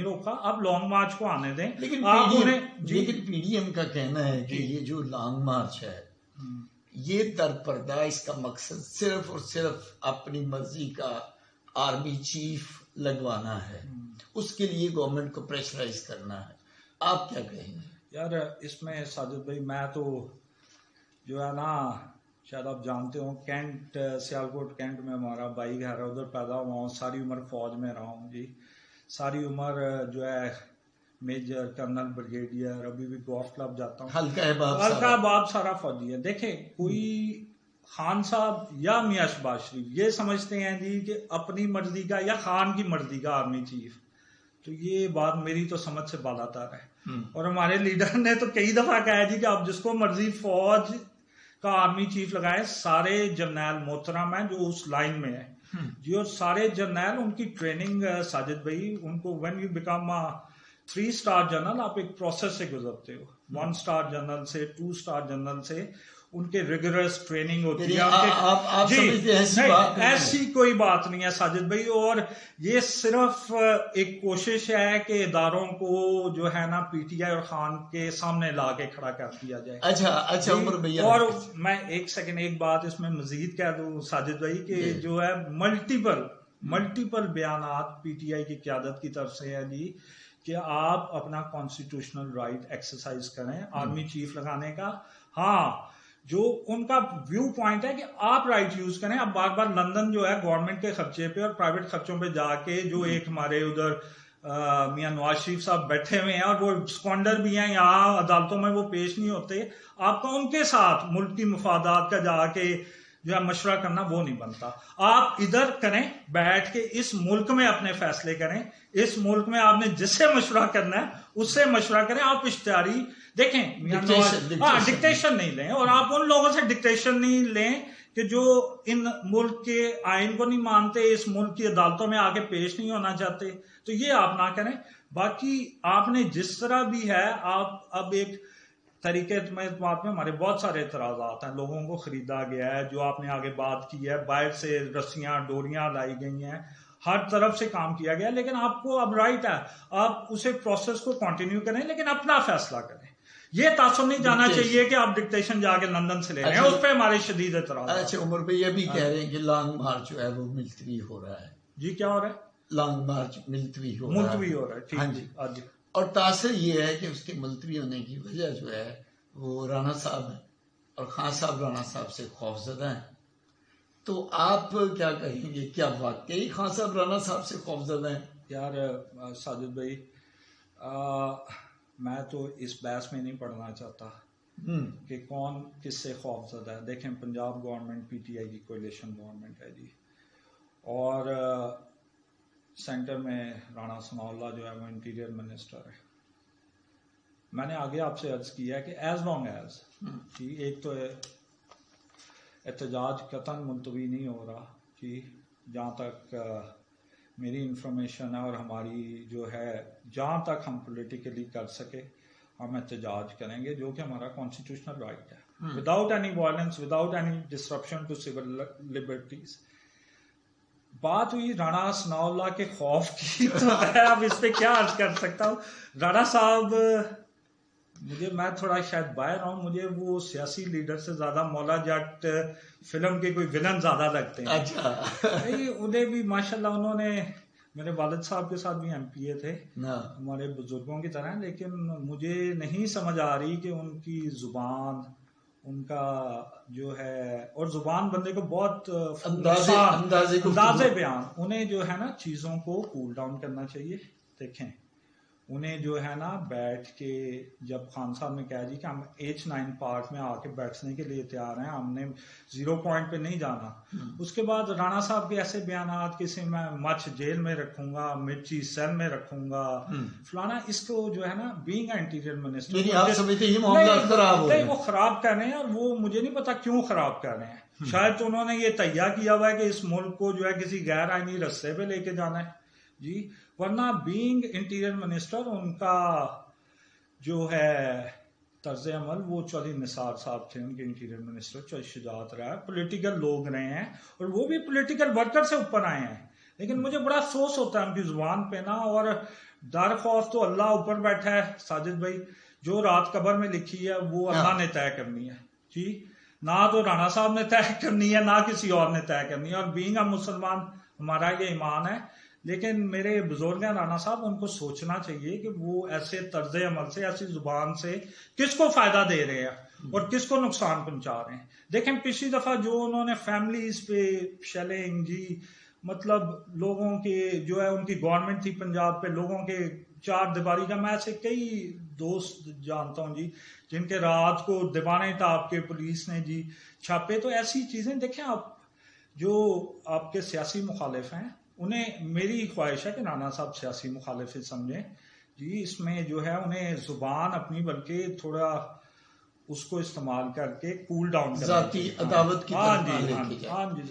روکا, اب long march کو آنے دیں. لیکن پی ڈی ایم کا کہنا ہے کہ یہ جو لانگ مارچ ہے یہ در پردہ اس کا مقصد صرف اور صرف اپنی مرضی کا آرمی چیف لگوانا ہے, اس کے لیے گورنمنٹ کو پریشرائز کرنا ہے. آپ کیا کہیں گے؟ یار اس میں ساجد بھائی میں تو جو ہے نا, شاید آپ جانتے ہوں کینٹ, سیالکوٹ کینٹ میں ہمارا بھائی گھر ہے, ادھر پیدا ہوا ہوں, ساری عمر فوج میں رہا ہوں جی, ساری عمر جو ہے میجر کرنل بریگیڈیئر, ابھی بھی گولف کلب جاتا ہوں, ہلکا باب سارا فوجی ہے. دیکھیں کوئی خان صاحب یا میاں شہباز شریف یہ سمجھتے ہیں جی کہ اپنی مرضی کا یا خان کی مرضی کا آرمی چیف, تو یہ بات میری تو سمجھ سے بالا تر ہے. اور ہمارے لیڈر نے تو کئی دفعہ کہا ہے جی کہ آپ جس کو مرضی فوج کا آرمی چیف لگائیں, سارے جرنیل محترم ہیں جو اس لائن میں ہیں جی, اور سارے جرنیل ان کی ٹریننگ ساجد بھائی, ان کو when you become 3 star general آپ ایک پروسیس سے گزرتے ہو, 1 اسٹار جنرل سے 2 اسٹار جنرل سے, ان کے ریگولرس ٹریننگ ہوتی ہے. ایسی کوئی بات نہیں ہے ساجد بھائی, اور یہ صرف ایک کوشش ہے کہ اداروں کو جو ہے نا پی ٹی آئی اور خان کے سامنے لا کے کھڑا کر دیا جائے. اچھا عمر بھیا, اور میں ایک سیکنڈ ایک بات اس میں مزید کہہ دوں ساجد بھائی کہ جو ہے ملٹیپل بیانات پی ٹی آئی کی قیادت کی طرف سے ہے جی کہ آپ اپنا کانسٹیٹیوشنل رائٹ ایکسرسائز کریں آرمی چیف لگانے کا. ہاں جو ان کا ویو پوائنٹ ہے کہ آپ رائٹ یوز کریں. اب بار بار لندن جو ہے گورنمنٹ کے خرچے پہ اور پرائیویٹ خرچوں پہ جا کے, جو ایک ہمارے ادھر میاں نواز شریف صاحب بیٹھے ہوئے ہیں اور وہ اسکوانڈر بھی ہیں, یہاں عدالتوں میں وہ پیش نہیں ہوتے, آپ کا ان کے ساتھ ملک کی مفادات کا جا کے جو ہے مشورہ کرنا وہ نہیں بنتا. آپ ادھر کریں بیٹھ کے, اس ملک میں اپنے فیصلے کریں, اس ملک میں آپ نے جس سے مشورہ کرنا ہے اس سے مشورہ کریں. آپ اشتہاری دیکھیں ڈکٹیشن نہیں لیں, اور آپ ان لوگوں سے ڈکٹیشن نہیں لیں کہ جو ان ملک کے آئین کو نہیں مانتے, اس ملک کی عدالتوں میں آ کے پیش نہیں ہونا چاہتے, تو یہ آپ نہ کریں. باقی آپ نے جس طرح بھی ہے, آپ اب ایک طریقے میں اس بات میں ہمارے بہت سارے اعتراضات ہیں, لوگوں کو خریدا گیا ہے, جو آپ نے آگے بات کی ہے, باہر سے رسیاں ڈوریاں لائی گئی ہیں, ہر طرف سے کام کیا گیا, لیکن آپ کو اب رائٹ ہے, آپ اسے پروسیس کو کنٹینیو کریں لیکن اپنا فیصلہ کریں. یہ تعصب نہیں جانا چاہیے کہ آپ ڈکٹیشن جا کے لندن سے لے رہے ہیں, اس پہ ہمارے شدید اعتراض. اچھا عمر بھائی یہ بھی کہہ رہے ہیں کہ لانگ مارچ جو ہے وہ ملتوی ہو رہا ہے. جی کیا ہو رہا ہے؟ لانگ مارچ ملتوی ہو رہا ہے. ہاں جی. اور تاثر یہ ہے کہ اس کے ملتوی ہونے کی وجہ جو ہے وہ رانا صاحب ہیں, اور خان صاحب رانا صاحب سے خوف زدہ ہیں. تو آپ کیا کہیں گے, کیا واقعی خان صاحب رانا صاحب سے خوف زدہ ہیں؟ یار ساجد بھائی میں تو اس بحث میں نہیں پڑھنا چاہتا کہ کون کس سے خوف زدہ ہے. دیکھیں Punjab government P T I کی کولیشن گورنمنٹ ہے جی, اور سینٹر میں رانا ثناء اللہ جو ہے وہ انٹیریئر منسٹر ہے. میں نے آگے آپ سے عرض کیا ہے کہ ایز لانگ ایز جی, ایک تو احتجاج قطعاً ملتوی نہیں ہو رہا جی, جہاں تک میری انفارمیشن ہے, اور ہماری جو ہے جہاں تک ہم پولیٹیکلی کر سکے ہم احتجاج کریں گے, جو کہ ہمارا کانسٹیٹیوشنل رائٹ ہے, without any violence, without any disruption to civil liberties. بات ہوئی رانا ثناء اللہ کے خوف کی, تو میں اب اس پہ کیا عرض کر سکتا ہوں. رانا صاحب میں تھوڑا شاید باہر ہوں, مجھے وہ سیاسی لیڈر سے زیادہ مولا جٹ فلم کے کوئی ولن زیادہ لگتے ہیں. انہیں بھی ماشاءاللہ, انہوں نے میرے والد صاحب کے ساتھ بھی ایم پی اے تھے, ہمارے بزرگوں کی طرح, لیکن مجھے نہیں سمجھ آ رہی کہ ان کی زبان, ان کا جو ہے, اور زبان بندے کو بہت اندازے بیان, انہیں جو ہے نا چیزوں کو کول ڈاؤن کرنا چاہیے. دیکھیں انہیں جو ہے نا بیٹھ کے, جب خان صاحب نے کہا جی کہ ہم H9 پارک میں آ کے بیٹھنے کے لیے تیار ہیں, ہم نے 0 پوائنٹ پہ نہیں جانا, اس کے بعد رانا صاحب کے ایسے بیانات, کسی میں مچھ جیل میں رکھوں گا, مرچی سیل میں رکھوں گا, فلانا, اس کو جو ہے نا بینگ انٹیریئر منسٹر وہ خراب کر رہے ہیں, اور وہ مجھے نہیں پتا کیوں خراب کر رہے ہیں. شاید تو انہوں نے یہ تیار کیا ہوا ہے کہ اس ملک کو جو ہے کسی غیر آئینی رستے پہ لے کے جانا ہے جی, ورنہ بینگ انٹیریئر منسٹر ان کا جو ہے طرز عمل, وہ چودھری نثار صاحب تھے ان کے انٹیریئر منسٹر, چودھری شجاعت رہا, پولیٹیکل لوگ رہے ہیں, اور وہ بھی پولیٹیکل ورکر سے اوپر آئے ہیں, لیکن مجھے بڑا افسوس ہوتا ہے ان کی زبان پہ نا. اور ڈر خوف تو اللہ اوپر بیٹھا ہے ساجد بھائی، جو رات قبر میں لکھی ہے وہ اللہ نے طے کرنی ہے جی، نہ تو رانا صاحب نے طے کرنی ہے نہ کسی اور نے طے کرنی ہے، اور بینگ اے مسلمان ہمارا یہ ایمان ہے۔ لیکن میرے بزرگ ہیں رانا صاحب، ان کو سوچنا چاہیے کہ وہ ایسے طرز عمل سے، ایسی زبان سے کس کو فائدہ دے رہے ہیں اور کس کو نقصان پہنچا رہے ہیں۔ دیکھیں پچھلی دفعہ جو انہوں نے فیملیز پہ شیلنگ جی، مطلب لوگوں کے جو ہے ان کی گورنمنٹ تھی پنجاب پہ، لوگوں کے چار دیواری کا، میں ایسے کئی دوست جانتا ہوں جی جن کے رات کو دیوانے ٹاپ کے پولیس نے جی چھاپے، تو ایسی چیزیں دیکھیں آپ، جو آپ کے سیاسی مخالف ہیں انہیں میری خواہش ہے کہ رانا صاحب سیاسی مخالف سمجھیں جی، اس میں جو ہے انہیں زبان اپنی بلکہ تھوڑا اس کو استعمال کر کے کول ڈاؤن کرنا، ذاتی عداوت کی طرف نہ لے کے جائیں۔ ہاں جی